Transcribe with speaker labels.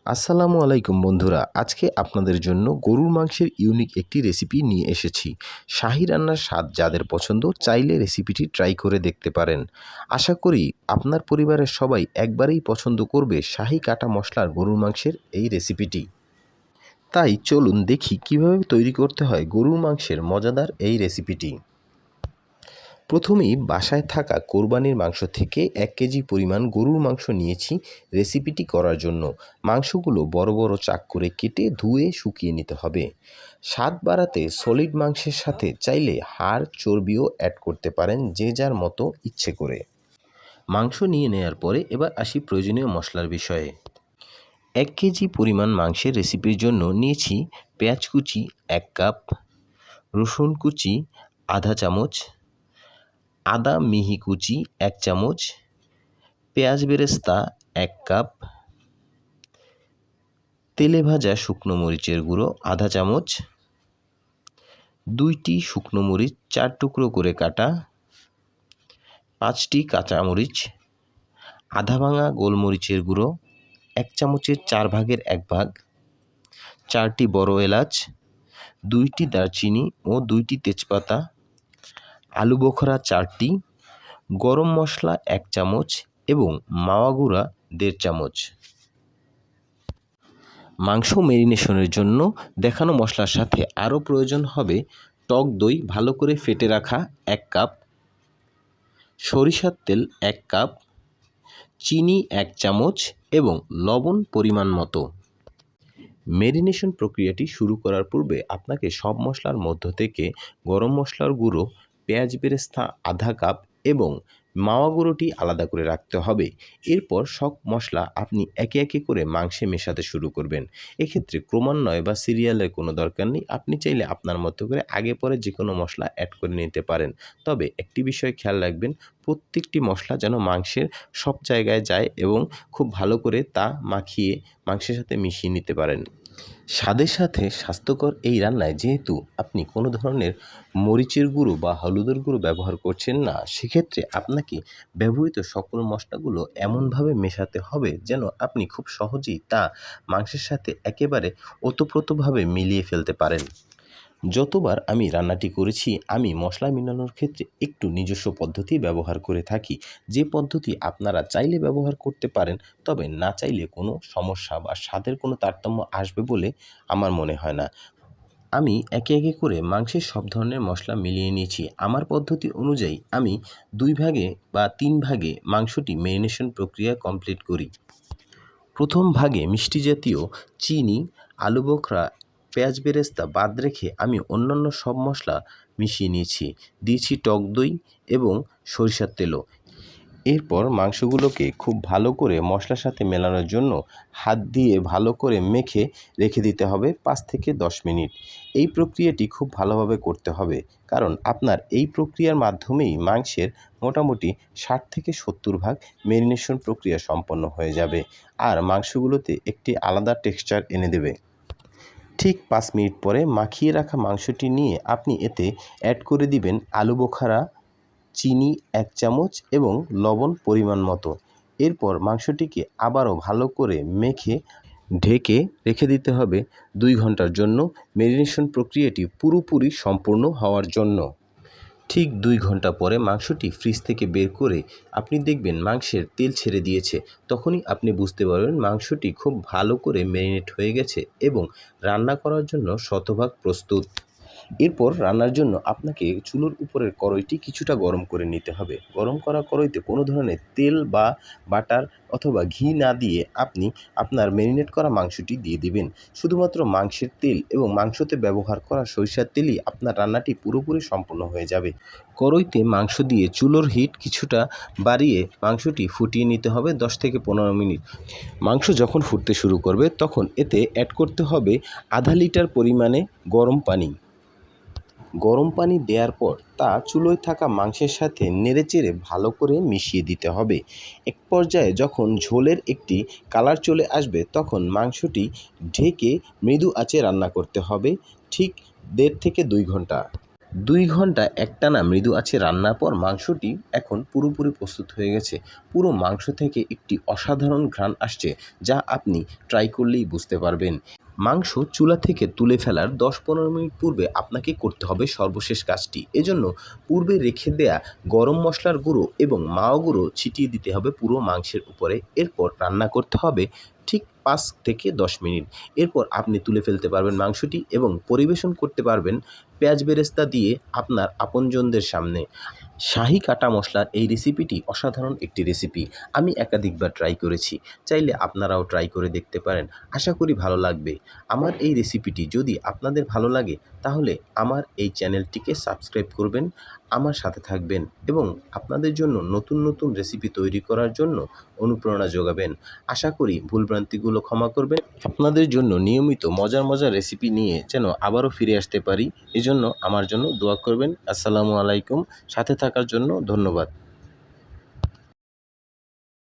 Speaker 1: আসসালামু আলাইকুম বন্ধুরা, আজকে আপনাদের জন্য গরুর মাংসের ইউনিক একটি রেসিপি নিয়ে এসেছি। শাহী রান্নার স্বাদ যাদের পছন্দ চাইলে রেসিপিটি ট্রাই করে দেখতে পারেন। আশা করি আপনার পরিবারের সবাই একবারেই পছন্দ করবে শাহী কাটা মশলার গরুর মাংসের এই রেসিপিটি। তাই চলুন দেখি কিভাবে তৈরি করতে হয় গরুর মাংসের মজাদার এই রেসিপিটি। প্রথমেই বাসায় থাকা কোরবানির মাংস থেকে 1 কেজি পরিমাণ গরুর মাংস নিয়েছি রেসিপিটি করার জন্য। মাংসগুলো বড় বড় চাক করে কেটে ধুয়ে শুকিয়ে নিতে হবে। স্বাদ বাড়াতে সলিড মাংসের সাথে চাইলে হাড় চর্বিও অ্যাড করতে পারেন যে যার মতো ইচ্ছে করে। মাংস নিয়ে নেওয়ার পরে এবার আসি প্রয়োজনীয় মশলার বিষয়ে। 1 কেজি পরিমাণ মাংসের রেসিপির জন্য নিয়েছি পেঁয়াজ কুচি 1 কাপ, রসুন কুচি আধা চামচ, আদা মিহি কুচি 1 চামচ, পেঁয়াজ বেরেস্তা 1 কাপ, তেলে ভাজা শুকনো মরিচের গুঁড়ো আধা চামচ, 2টি শুকনো মরিচ 4 টুকরো করে কাটা, 5টি কাঁচামরিচ, আধা ভাঙা গোলমরিচের গুঁড়ো 1 চামচের 4 ভাগের 1 ভাগ, 4টি বড় এলাচ, 2টি দারচিনি ও 2টি তেজপাতা, আলু বোখরা 4টি, গরম মশলা 1 চামচ এবং মাওয়া গুঁড়া 1.5 চামচ। মাংস ম্যারিনেশনের জন্য দেখানো মশলার সাথে আরও প্রয়োজন হবে টক দই ভালো করে ফেটে রাখা 1 কাপ, সরিষার তেল 1 কাপ, চিনি 1 চামচ এবং লবণ পরিমাণ মতো। ম্যারিনেশন প্রক্রিয়াটি শুরু করার পূর্বে আপনাকে সব মশলার মধ্য থেকে গরম মশলার গুঁড়ো, পেঁয়াজ বেরেস্তা আধা কাপ এবং মাওয়া গুঁড়োটি আলাদা করে রাখতে হবে। এরপর সব মশলা আপনি একে একে করে মাংসে মেশাতে শুরু করবেন। এক্ষেত্রে ক্রমান্বয়ে বা সিরিয়ালের কোনো দরকার নেই। আপনি চাইলে আপনার মতো করে আগে পরে যে কোনো মশলা অ্যাড করে নিতে পারেন। তবে একটি বিষয় খেয়াল রাখবেন, প্রত্যেকটি মশলা যেন মাংসের সব জায়গায় যায় এবং খুব ভালো করে তা মাখিয়ে মাংসের সাথে মিশিয়ে নিতে পারেন। স্বাদের সাথে স্বাস্থ্যকর এই রান্নায় যেহেতু আপনি কোনো ধরনের মরিচের গুঁড়ো বা হলুদের গুঁড়ো ব্যবহার করছেন না, সেক্ষেত্রে আপনাকে ব্যবহৃত সকল মশলাগুলো এমনভাবে মেশাতে হবে যেন আপনি খুব সহজেই তা মাংসের সাথে একেবারে ওতপ্রোতভাবে মিলিয়ে ফেলতে পারেন। যতবার আমি রান্নাটি করেছি আমি মশলা মেলানোর ক্ষেত্রে একটু নিজস্ব পদ্ধতি ব্যবহার করে থাকি, যে পদ্ধতি আপনারা চাইলে ব্যবহার করতে পারেন, তবে না চাইলে কোনো সমস্যা বা স্বাদের কোনো তারতম্য আসবে বলে আমার মনে হয় না। আমি একে একে করে মাংসের সব ধরনের মশলা মিলিয়ে নিয়েছি। আমার পদ্ধতি অনুযায়ী আমি 2 ভাগে বা 3 ভাগে মাংসটি ম্যারিনেশন প্রক্রিয়া কমপ্লিট করি। প্রথম ভাগে মিষ্টি জাতীয় চিনি, আলু বোখরা, পেঁয়াজ বেরেস্তা বাদ রেখে আমি অন্যান্য সব মশলা মিশিয়ে নিয়েছি। দিয়েছি টক দই এবং সরিষার তেলও। এরপর মাংসগুলোকে খুব ভালো করে মশলার সাথে মেলানোর জন্য হাত দিয়ে ভালো করে মেখে রেখে দিতে হবে 5 থেকে 10 মিনিট। এই প্রক্রিয়াটি খুব ভালোভাবে করতে হবে, কারণ আপনার এই প্রক্রিয়ার মাধ্যমেই মাংসের মোটামুটি 60 থেকে 70 ভাগ ম্যারিনেশন প্রক্রিয়া সম্পন্ন হয়ে যাবে আর মাংসগুলোতে একটি আলাদা টেক্সচার এনে দেবে। ঠিক 5 মিনিট পরে মাখিয়ে রাখা মাংসটি নিয়ে আপনি এতে অ্যাড করে দিবেন আলু বোখারা, চিনি 1 চামচ এবং লবণ পরিমাণ মতো। এরপর মাংসটিকে আবারও ভালো করে মেখে ঢেকে রেখে দিতে হবে 2 ঘন্টার জন্য ম্যারিনেশন প্রক্রিয়াটি পুরোপুরি সম্পূর্ণ হওয়ার জন্য। ঠিক 2 ঘন্টা পরে মাংসটি ফ্রিজ থেকে বের করে আপনি দেখবেন মাংসের তেল ছেড়ে দিয়েছে। তখনই আপনি বুঝতে পারবেন মাংসটি খুব ভালো করে ম্যারিনেট হয়ে গেছে এবং রান্না করার জন্য শতভাগ প্রস্তুত। এরপর রান্নার জন্য আপনাকে চুলোর উপরের কড়াইটি কিছুটা গরম করে নিতে হবে। গরম করা কড়াইতে কোনো ধরনের তেল বা বাটার অথবা ঘি না দিয়ে আপনি আপনার ম্যারিনেট করা মাংসটি দিয়ে দিবেন। শুধুমাত্র মাংসের তেল এবং মাংসতে ব্যবহার করা সরিষার তেলই আপনার রান্নাটি পুরোপুরি সম্পন্ন হয়ে যাবে। কড়াইতে মাংস দিয়ে চুলোর হিট কিছুটা বাড়িয়ে মাংসটি ফুটিয়ে নিতে হবে 10 থেকে 15 মিনিট। মাংস যখন ফুটতে শুরু করবে তখন এতে অ্যাড করতে হবে আধা লিটার পরিমাণে গরম পানি। গরম পানি দেওয়ার পর তা চুলোয় থাকা মাংসের সাথে নেড়েচেড়ে ভালো করে মিশিয়ে দিতে হবে। এক পর্যায়ে যখন ঝোলের একটি কালার চলে আসবে তখন মাংসটি ঢেকে মৃদু আঁচে রান্না করতে হবে ঠিক 1.5 থেকে 2 ঘন্টা। 2 ঘন্টা একটানা মৃদু আঁচে রান্নার পর মাংসটি এখন পুরোপুরি প্রস্তুত হয়ে গেছে। পুরো মাংস থেকে একটি অসাধারণ ঘ্রাণ আসছে, যা আপনি ট্রাই করলেই বুঝতে পারবেন। মাংস চুলা থেকে তুলে ফেলার 10-15 মিনিট পূর্বে আপনাকে করতে হবে সর্বশেষ কাজটি। এজন্য পূর্বে রেখে দেয়া গরম মশলার গুঁড়ো এবং মাও গুঁড়ো ছিটিয়ে দিতে হবে পুরো মাংসের উপরে। এরপর রান্না করতে হবে ঠিক 5 থেকে 10 মিনিট। এরপর আপনি তুলে ফেলতে পারবেন মাংসটি এবং পরিবেশন করতে পারবেন পেঁয়াজ বেরেস্তা দিয়ে আপনার আপনজনদের সামনে। শাহি কাটা মশলার এই রেসিপিটি অসাধারণ একটি রেসিপি। আমি একাধিকবার ট্রাই করেছি। চাইলে আপনারাও ট্রাই করে দেখতে পারেন। আশা করি ভালো লাগবে। আমার এই রেসিপিটি যদি আপনাদের ভালো লাগে তাহলে আমার এই চ্যানেলটিকে সাবস্ক্রাইব করবেন, আমার সাথে থাকবেন এবং আপনাদের জন্য নতুন নতুন রেসিপি তৈরি করার জন্য অনুপ্রেরণা যোগাবেন। আশা করি ভুলভ্রান্তিগুলো ক্ষমা করবেন। আপনাদের জন্য নিয়মিত মজার মজার রেসিপি নিয়ে যেন আবারও ফিরে আসতে পারি, এজন্য আমার জন্য দোয়া করবেন। আসসালামু আলাইকুম। সাথে থাকার জন্য ধন্যবাদ।